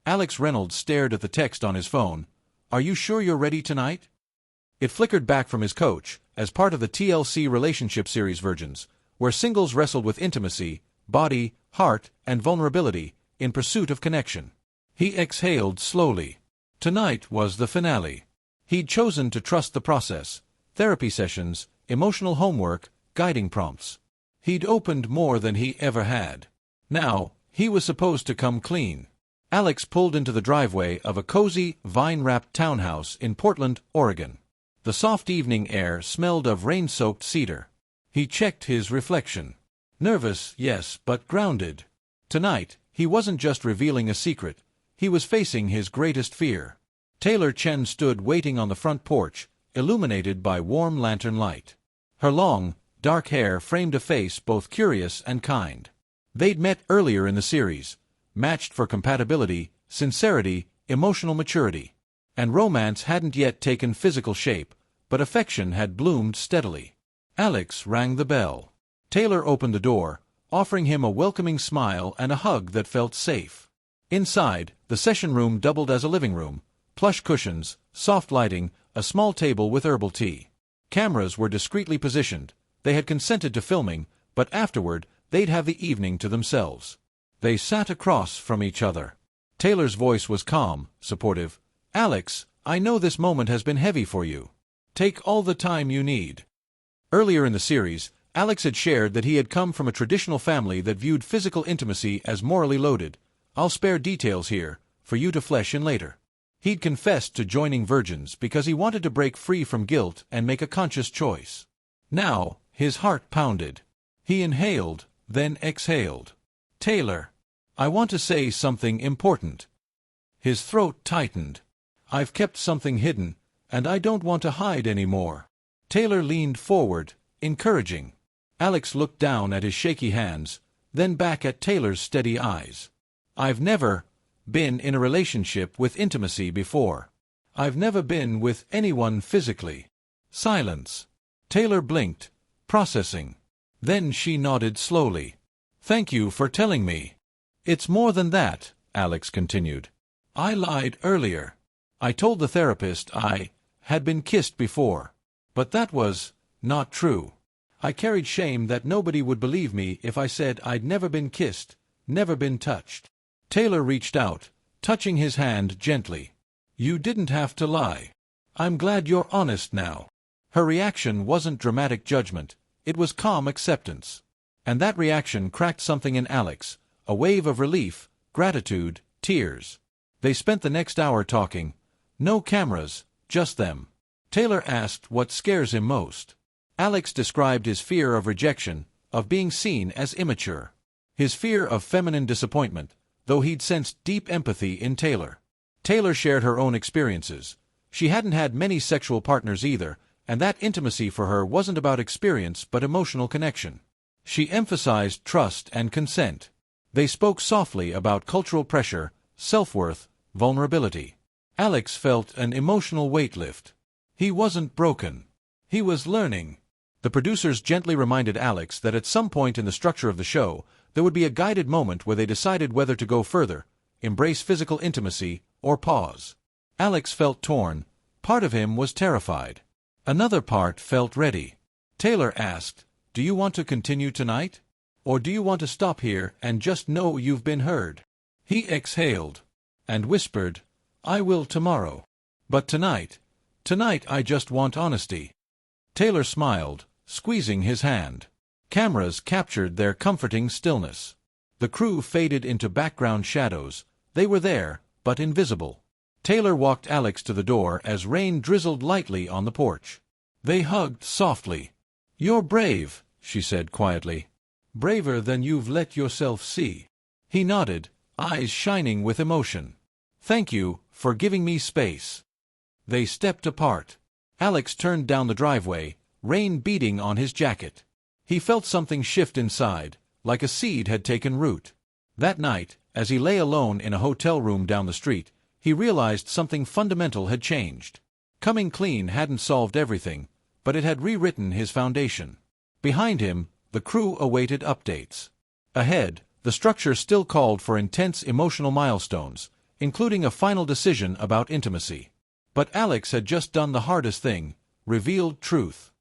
Alex Reynolds stared at the text on his phone. "Are you sure you're ready tonight?" It flickered back from his coach, as part of the TLC relationship series Virgins, where singles wrestled with intimacy, body, heart, and vulnerability, in pursuit of connection. He exhaled slowly. Tonight was the finale. He'd chosen to trust the process, therapy sessions, emotional homework, guiding prompts. He'd opened more than he ever had. Now, he was supposed to come clean. Alex pulled into the driveway of a cozy, vine-wrapped townhouse in Portland, Oregon. The soft evening air smelled of rain-soaked cedar. He checked his reflection. Nervous, yes, but grounded. Tonight, he wasn't just revealing a secret. He was facing his greatest fear. Taylor Chen stood waiting on the front porch, illuminated by warm lantern light. Her long, dark hair framed a face both curious and kind. They'd met earlier in the series, matched for compatibility, sincerity, emotional maturity. And romance hadn't yet taken physical shape, but affection had bloomed steadily. Alex rang the bell. Taylor opened the door, offering him a welcoming smile and a hug that felt safe. Inside, the session room doubled as a living room. Plush cushions, soft lighting, a small table with herbal tea. Cameras were discreetly positioned. They had consented to filming, but afterward, they'd have the evening to themselves. They sat across from each other. Taylor's voice was calm, supportive. "Alex, I know this moment has been heavy for you. Take all the time you need." Earlier in the series, Alex had shared that he had come from a traditional family that viewed physical intimacy as morally loaded. I'll spare details here, for you to flesh in later. He'd confessed to joining Virgins because he wanted to break free from guilt and make a conscious choice. Now, his heart pounded. He inhaled, then exhaled. "Taylor, I want to say something important." His throat tightened. "I've kept something hidden, and I don't want to hide anymore." Taylor leaned forward, encouraging. Alex looked down at his shaky hands, then back at Taylor's steady eyes. "I've never been in a relationship with intimacy before. I've never been with anyone physically." Silence. Taylor blinked, processing. Then she nodded slowly. "Thank you for telling me." "It's more than that," Alex continued. "I lied earlier. I told the therapist I had been kissed before. But that was not true. I carried shame that nobody would believe me if I said I'd never been kissed, never been touched." Taylor reached out, touching his hand gently. "You didn't have to lie. I'm glad you're honest now." Her reaction wasn't dramatic judgment, it was calm acceptance. And that reaction cracked something in Alex, a wave of relief, gratitude, tears. They spent the next hour talking. No cameras, just them. Taylor asked what scares him most. Alex described his fear of rejection, of being seen as immature. His fear of feminine disappointment, though he'd sensed deep empathy in Taylor. Taylor shared her own experiences. She hadn't had many sexual partners either, and that intimacy for her wasn't about experience but emotional connection. She emphasized trust and consent. They spoke softly about cultural pressure, self-worth, vulnerability. Alex felt an emotional weight lift. He wasn't broken. He was learning. The producers gently reminded Alex that at some point in the structure of the show, there would be a guided moment where they decided whether to go further, embrace physical intimacy, or pause. Alex felt torn. Part of him was terrified. Another part felt ready. Taylor asked, "Do you want to continue tonight? Or do you want to stop here and just know you've been heard?" He exhaled and whispered, "I will tomorrow. But tonight I just want honesty." Taylor smiled, squeezing his hand. Cameras captured their comforting stillness. The crew faded into background shadows. They were there, but invisible. Taylor walked Alex to the door as rain drizzled lightly on the porch. They hugged softly. "You're brave," she said quietly. "Braver than you've let yourself see." He nodded, eyes shining with emotion. "Thank you for giving me space." They stepped apart. Alex turned down the driveway, rain beating on his jacket. He felt something shift inside, like a seed had taken root. That night, as he lay alone in a hotel room down the street, he realized something fundamental had changed. Coming clean hadn't solved everything, but it had rewritten his foundation. Behind him, the crew awaited updates. Ahead, the structure still called for intense emotional milestones, including a final decision about intimacy. But Alex had just done the hardest thing, revealed truth.